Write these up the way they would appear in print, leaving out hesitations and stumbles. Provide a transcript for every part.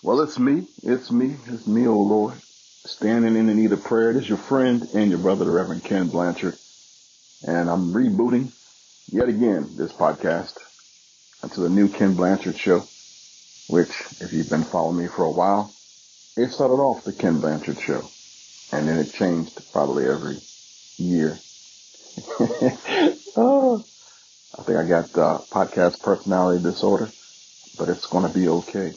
Well, it's me. It's me, oh Lord. Standing in need of prayer. It is your friend and your brother, the Reverend Kenn Blanchard. And I'm rebooting yet again this podcast into the new Kenn Blanchard show, which, if you've been following me for a while, it started off the Kenn Blanchard show. And then it changed probably every year. Oh, I think I got podcast personality disorder, but it's going to be okay.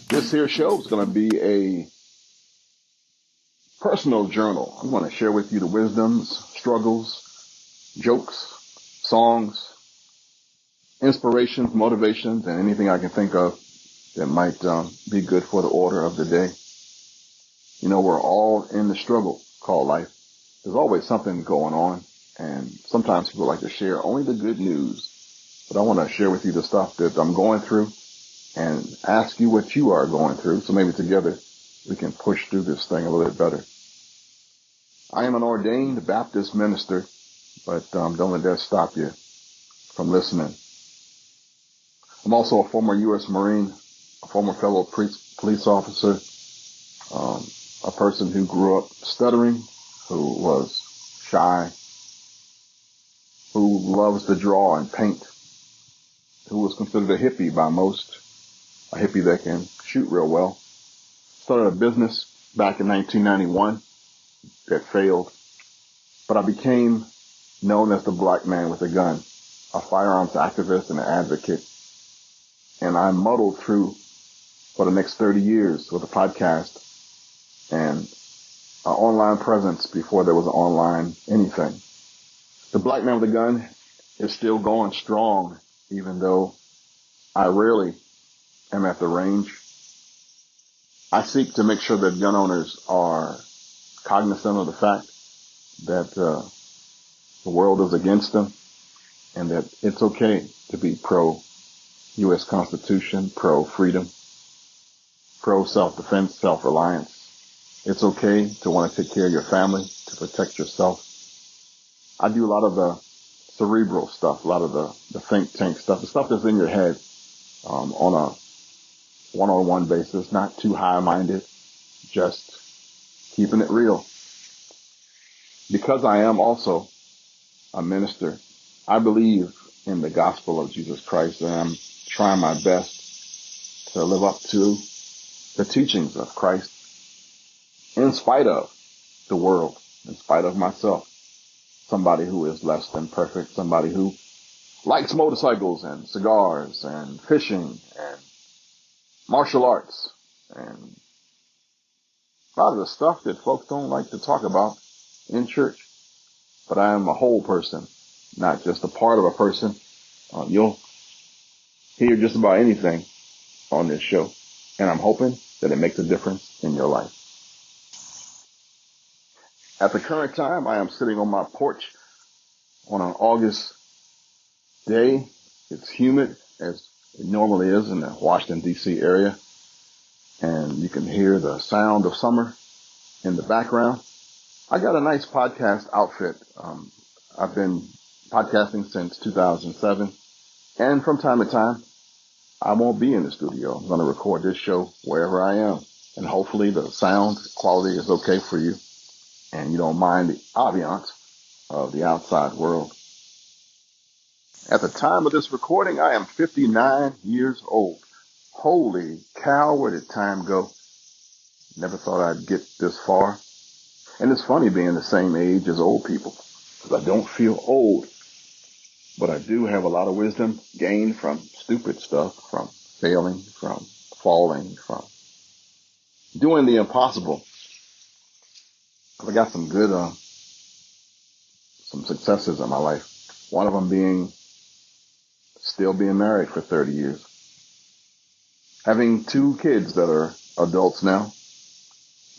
This here show is going to be a personal journal. I'm going to share with you the wisdoms, struggles, jokes, songs, inspirations, motivations, and anything I can think of that might be good for the order of the day. You know, we're all in the struggle called life. There's always something going on, and sometimes people like to share only the good news. But I want to share with you the stuff that I'm going through and ask you what you are going through, so maybe together we can push through this thing a little bit better. I am an ordained Baptist minister, but don't let that stop you from listening. I'm also a former U.S. Marine, a former fellow police officer, a person who grew up stuttering, who was shy, who loves to draw and paint, who was considered a hippie by most, a hippie that can shoot real well. Started a business back in 1991 that failed, but I became known as the black man with a gun, a firearms activist and an advocate. And I muddled through for the next 30 years with a podcast and an online presence before there was an online anything. The black man with a gun is still going strong, even though I rarely am at the range. I seek to make sure that gun owners are cognizant of the fact that the world is against them and that it's okay to be pro-U.S. Constitution, pro-freedom, pro-self-defense, self-reliance. It's okay to want to take care of your family, to protect yourself. I do a lot of the cerebral stuff, a lot of the think tank stuff, the stuff that's in your head on a one-on-one basis, not too high-minded, just keeping it real. Because I am also a minister, I believe in the gospel of Jesus Christ, and I'm trying my best to live up to the teachings of Christ in spite of the world, in spite of myself, somebody who is less than perfect, somebody who likes motorcycles and cigars and fishing and martial arts and a lot of the stuff that folks don't like to talk about in church. But I am a whole person, not just a part of a person. You'll hear just about anything on this show, and I'm hoping that it makes a difference in your life. At the current time, I am sitting on my porch on an August day. It's humid, as it normally is in the Washington, D.C. area, and you can hear the sound of summer in the background. I got a nice podcast outfit. I've been podcasting since 2007, and from time to time, I won't be in the studio. I'm going to record this show wherever I am, and hopefully the sound quality is okay for you, and you don't mind the ambiance of the outside world. At the time of this recording, I am 59 years old. Holy cow, where did time go? Never thought I'd get this far. And it's funny being the same age as old people, because I don't feel old. But I do have a lot of wisdom gained from stupid stuff, from failing, from falling, from doing the impossible. I got some good, some successes in my life. One of them being still being married for 30 years. Having 2 kids that are adults now.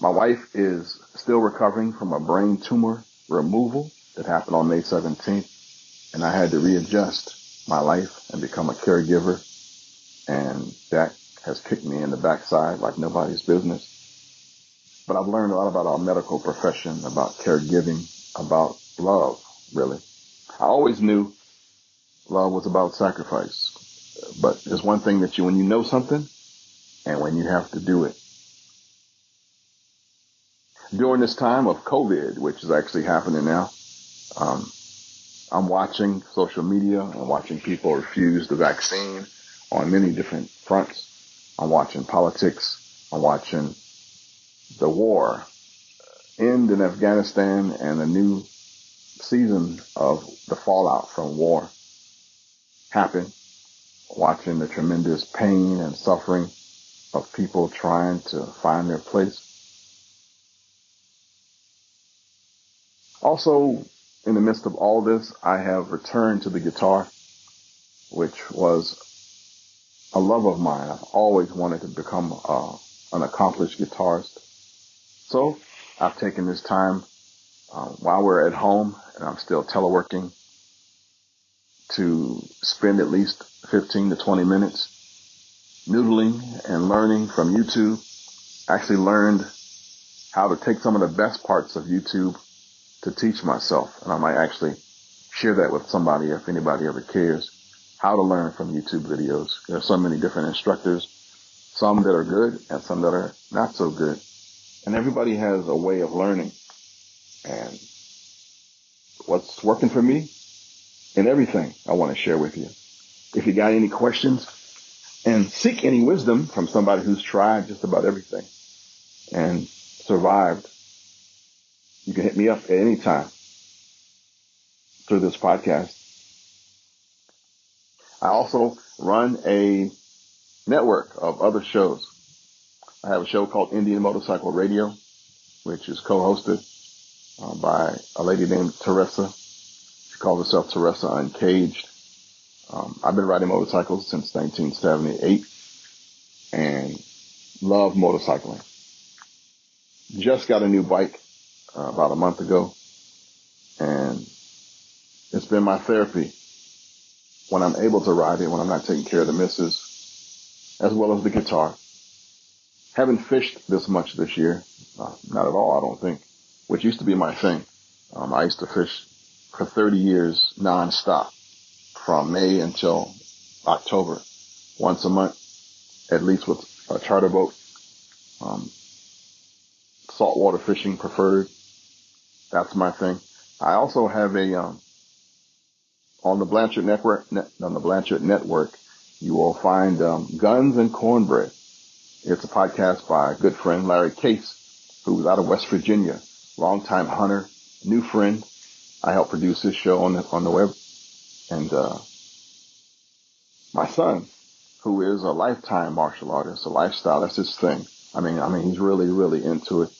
My wife is still recovering from a brain tumor removal that happened on May 17th, and I had to readjust my life and become a caregiver. And that has kicked me in the backside like nobody's business. But I've learned a lot about our medical profession, about caregiving, about love, really. I always knew love was about sacrifice. But there's one thing that when you know something and when you have to do it. During this time of COVID, which is actually happening now, I'm watching social media and watching people refuse the vaccine on many different fronts. I'm watching politics. I'm watching the war end in Afghanistan and the new season of the fallout from war happen. Watching the tremendous pain and suffering of people trying to find their place. Also, in the midst of all this, I have returned to the guitar, which was a love of mine. I've always wanted to become an accomplished guitarist. So I've taken this time while we're at home and I'm still teleworking to spend at least 15 to 20 minutes noodling and learning from YouTube. I actually learned how to take some of the best parts of YouTube to teach myself. And I might actually share that with somebody if anybody ever cares how to learn from YouTube videos. There are so many different instructors, some that are good and some that are not so good. And everybody has a way of learning. And what's working for me and everything I want to share with you. If you got any questions and seek any wisdom from somebody who's tried just about everything and survived, you can hit me up at any time through this podcast. I also run a network of other shows. I have a show called Indian Motorcycle Radio, which is co-hosted by a lady named Teresa. She calls herself Teresa Uncaged. I've been riding motorcycles since 1978 and love motorcycling. Just got a new bike about a month ago, and it's been my therapy when I'm able to ride it, when I'm not taking care of the missus, as well as the guitar. Haven't fished this much this year, not at all, I don't think, which used to be my thing. I used to fish for 30 years nonstop from May until October, once a month, at least with a charter boat, saltwater fishing preferred. That's my thing. I also have on the Blanchard Network, you will find Guns and Cornbread. It's a podcast by a good friend, Larry Case, who's out of West Virginia, longtime hunter, new friend. I help produce his show on the web. And my son, who is a lifetime martial artist, a lifestyle, that's his thing. I mean, he's really, really into it.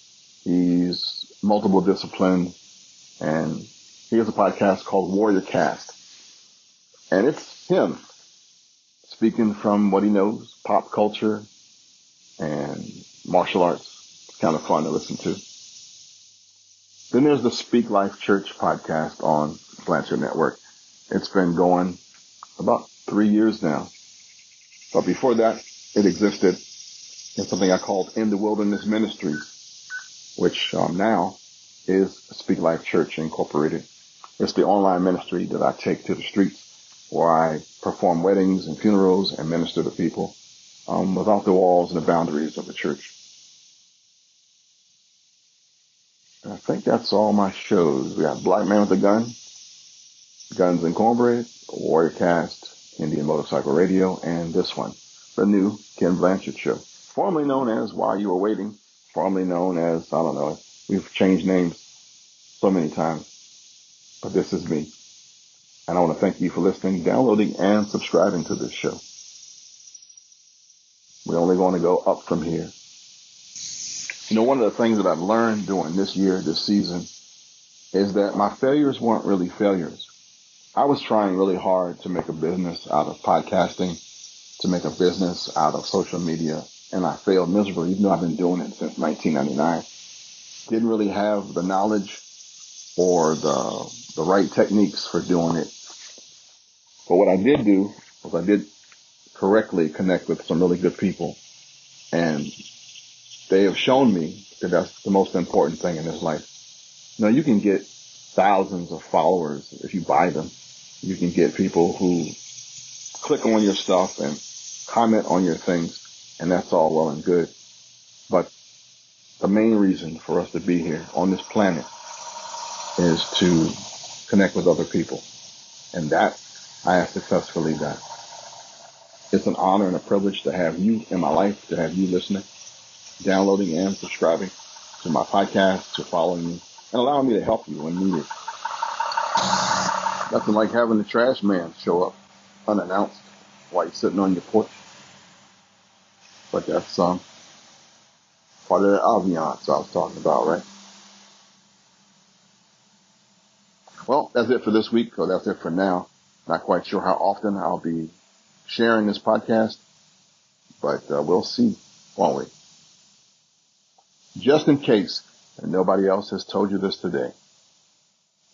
He's multiple disciplined, and he has a podcast called Warrior Cast. And it's him speaking from what he knows, pop culture and martial arts. It's kind of fun to listen to. Then there's the Speak Life Church podcast on Blanchard Network. It's been going about 3 years now. But before that, it existed in something I called In the Wilderness Ministries, which now is Speak Life Church Incorporated. It's the online ministry that I take to the streets where I perform weddings and funerals and minister to people without the walls and the boundaries of the church. And I think that's all my shows. We have Black Man with a Gun, Guns and Cornbread, Warrior Cast, Indian Motorcycle Radio, and this one, the new Kenn Blanchard Show, formerly known as While You Were Waiting, formerly known as, I don't know, we've changed names so many times, but this is me. And I want to thank you for listening, downloading, and subscribing to this show. We're only going to go up from here. You know, one of the things that I've learned during this year, this season, is that my failures weren't really failures. I was trying really hard to make a business out of podcasting, to make a business out of social media, and I failed miserably, even though I've been doing it since 1999. Didn't really have the knowledge or the right techniques for doing it. But what I did do was I did correctly connect with some really good people, and they have shown me that that's the most important thing in this life. You know, you can get thousands of followers if you buy them. You can get people who click on your stuff and comment on your things, and that's all well and good. But the main reason for us to be here on this planet is to connect with other people. And that I have successfully done. It's an honor and a privilege to have you in my life, to have you listening, downloading and subscribing to my podcast, to following me, and allowing me to help you when needed. Nothing like having the trash man show up unannounced while you're sitting on your porch. But that's part of the ambiance I was talking about, right? Well, that's it for this week, or that's it for now. Not quite sure how often I'll be sharing this podcast, but we'll see, won't we? Just in case nobody else has told you this today,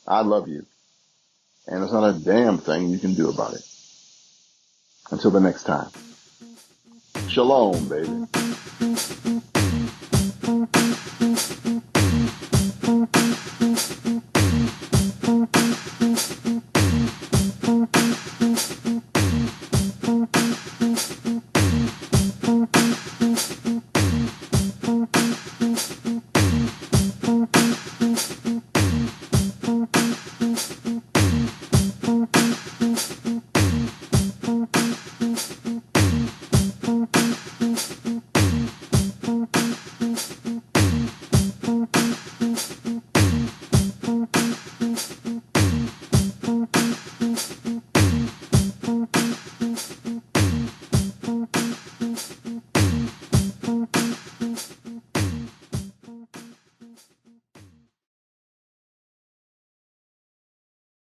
I love you, and there's not a damn thing you can do about it. Until the next time, shalom, baby.